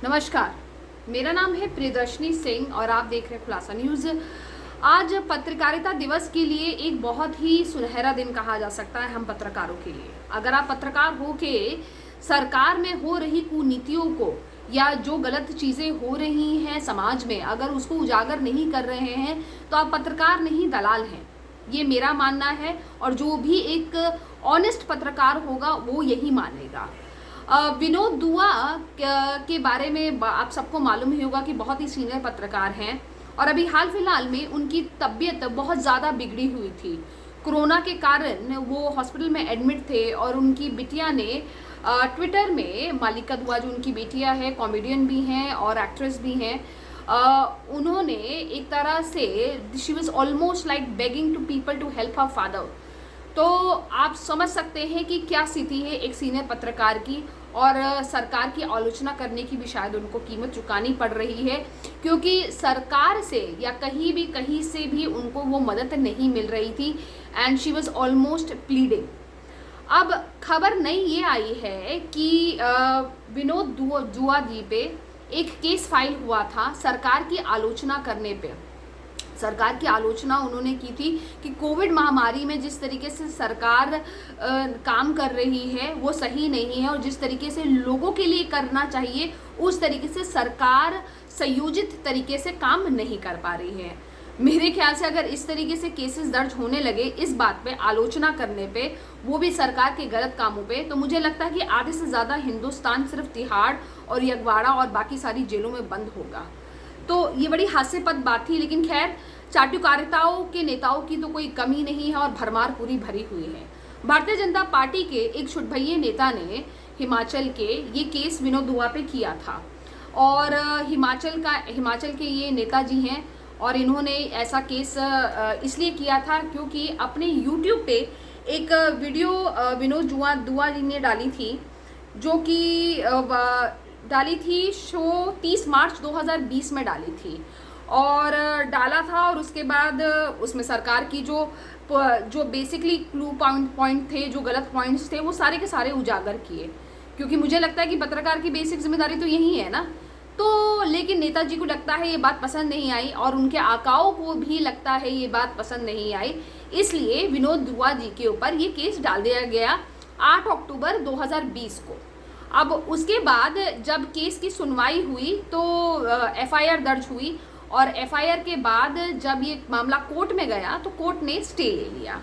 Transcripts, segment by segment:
नमस्कार, मेरा नाम है प्रियदर्शनी सिंह और आप देख रहे हैं खुलासा न्यूज़। आज पत्रकारिता दिवस के लिए एक बहुत ही सुनहरा दिन कहा जा सकता है हम पत्रकारों के लिए। अगर आप पत्रकार हो के सरकार में हो रही कुनीतियों को या जो गलत चीज़ें हो रही हैं समाज में, अगर उसको उजागर नहीं कर रहे हैं तो आप पत्रकार नहीं दलाल हैं, ये मेरा मानना है। और जो भी एक ऑनेस्ट पत्रकार होगा वो यही मानेगा। विनोद दुआ के बारे में आप सबको मालूम ही होगा कि बहुत ही सीनियर पत्रकार हैं और अभी हाल फिलहाल में उनकी तबीयत बहुत ज़्यादा बिगड़ी हुई थी। कोरोना के कारण वो हॉस्पिटल में एडमिट थे और उनकी बिटिया ने ट्विटर में, मालिका दुआ जो उनकी बेटियां है, कॉमेडियन भी हैं और एक्ट्रेस भी हैं, उन्होंने एक तरह से she was almost like begging to people to help her father. तो आप समझ सकते हैं कि क्या स्थिति है एक सीनियर पत्रकार की, और सरकार की आलोचना करने की भी शायद उनको कीमत चुकानी पड़ रही है, क्योंकि सरकार से या कहीं से भी उनको वो मदद नहीं मिल रही थी and she was almost pleading. अब खबर नई ये आई है कि विनोद दुआ जी पे एक केस फाइल हुआ था सरकार की आलोचना करने पे। सरकार की आलोचना उन्होंने की थी कि कोविड महामारी में जिस तरीके से सरकार काम कर रही है वो सही नहीं है और जिस तरीके से लोगों के लिए करना चाहिए उस तरीके से सरकार संयोजित तरीके से काम नहीं कर पा रही है। मेरे ख्याल से अगर इस तरीके से केसेस दर्ज होने लगे इस बात पे, आलोचना करने पे, वो भी सरकार के गलत कामों पे, तो मुझे लगता है कि आधे से ज़्यादा हिंदुस्तान सिर्फ तिहाड़ और यगवाड़ा और बाकी सारी जेलों में बंद होगा। तो ये बड़ी हास्यास्पद बात थी, लेकिन खैर चाटुकारिताओं के नेताओं की तो कोई कमी नहीं है और भरमार पूरी भरी हुई है। भारतीय जनता पार्टी के एक छुटभइये नेता ने हिमाचल के ये केस विनोद दुआ पे किया था और हिमाचल के ये नेताजी हैं और इन्होंने ऐसा केस इसलिए किया था क्योंकि अपने यूट्यूब पे एक वीडियो विनोद दुआ जी ने डाली थी, जो कि डाली थी शो 30 मार्च 2020 में डाली थी और डाला था। और उसके बाद उसमें सरकार की जो बेसिकली क्लू पॉइंट थे, जो गलत पॉइंट्स थे, वो सारे के सारे उजागर किए, क्योंकि मुझे लगता है कि पत्रकार की बेसिक जिम्मेदारी तो यही है ना। तो लेकिन नेताजी को लगता है ये बात पसंद नहीं आई और उनके आकाओं को भी लगता है ये बात पसंद नहीं आई, इसलिए विनोद दुआ जी के ऊपर ये केस डाल दिया गया 8 अक्टूबर 2020 को। अब उसके बाद जब केस की सुनवाई हुई तो एफआईआर दर्ज हुई और एफआईआर के बाद जब ये मामला कोर्ट में गया तो कोर्ट ने स्टे ले लिया।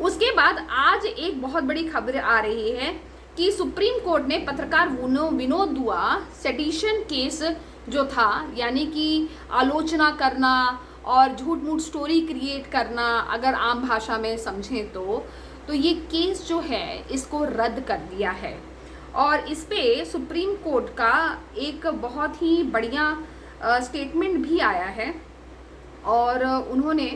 उसके बाद आज एक बहुत बड़ी खबर आ रही है कि सुप्रीम कोर्ट ने पत्रकार विनोद दुआ सेडिशन केस जो था, यानी कि आलोचना करना और झूठ मूठ स्टोरी क्रिएट करना, अगर आम भाषा में समझें तो ये केस जो है इसको रद्द कर दिया है। और इस पे सुप्रीम कोर्ट का एक बहुत ही बढ़िया स्टेटमेंट भी आया है और उन्होंने,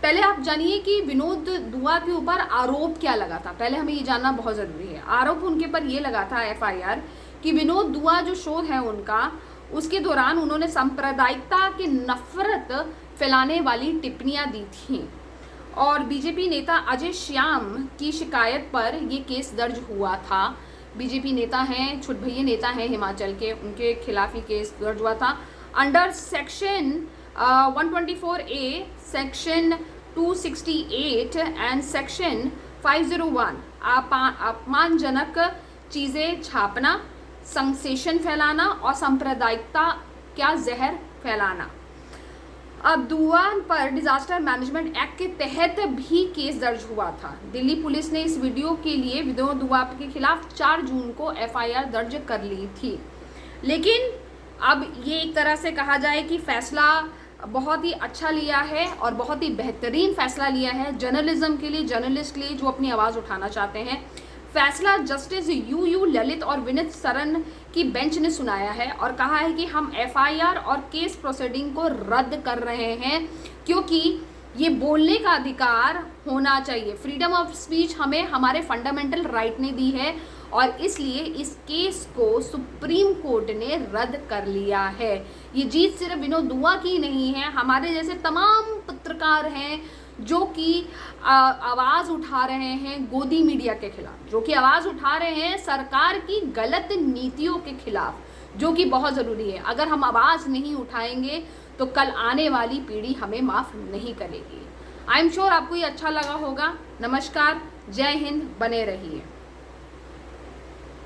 पहले आप जानिए कि विनोद दुआ के ऊपर आरोप क्या लगा था, पहले हमें ये जानना बहुत ज़रूरी है। आरोप उनके पर ये लगा था एफआईआर कि विनोद दुआ जो शो है उनका, उसके दौरान उन्होंने सांप्रदायिकता की नफरत फैलाने वाली टिप्पणियां दी थी और बीजेपी नेता अजय श्याम की शिकायत पर ये केस दर्ज हुआ था। बीजेपी नेता हैं, छुटभइये नेता हैं हिमाचल के, उनके खिलाफ ही केस दर्ज हुआ था under section 124A, section 268 and section 501 अपमानजनक चीज़ें छापना, संसेशन फैलाना और सांप्रदायिकता का जहर फैलाना। अब दुआ पर डिजास्टर मैनेजमेंट एक्ट के तहत भी केस दर्ज हुआ था। दिल्ली पुलिस ने इस वीडियो के लिए विनोद दुआ के खिलाफ 4 जून को एफआईआर दर्ज कर ली थी। लेकिन अब ये एक तरह से कहा जाए कि फैसला बहुत ही अच्छा लिया है और बहुत ही बेहतरीन फैसला लिया है जर्नलिज्म के लिए, जर्नलिस्ट के लिए जो अपनी आवाज़ उठाना चाहते हैं। फैसला जस्टिस यू ललित और विनीत सरन की बेंच ने सुनाया है और कहा है कि हम एफआईआर और केस प्रोसीडिंग को रद्द कर रहे हैं, क्योंकि ये बोलने का अधिकार होना चाहिए। फ्रीडम ऑफ स्पीच हमें हमारे फंडामेंटल राइट ने दी है और इसलिए इस केस को सुप्रीम कोर्ट ने रद्द कर लिया है। ये जीत सिर्फ विनोद दुआ की नहीं है, हमारे जैसे तमाम पत्रकार हैं जो कि आवाज़ उठा रहे हैं गोदी मीडिया के खिलाफ, जो कि आवाज़ उठा रहे हैं सरकार की गलत नीतियों के खिलाफ, जो कि बहुत ज़रूरी है। अगर हम आवाज़ नहीं उठाएंगे तो कल आने वाली पीढ़ी हमें माफ़ नहीं करेगी। आई एम श्योर आपको ये अच्छा लगा होगा। नमस्कार, जय हिंद, बने रहिए।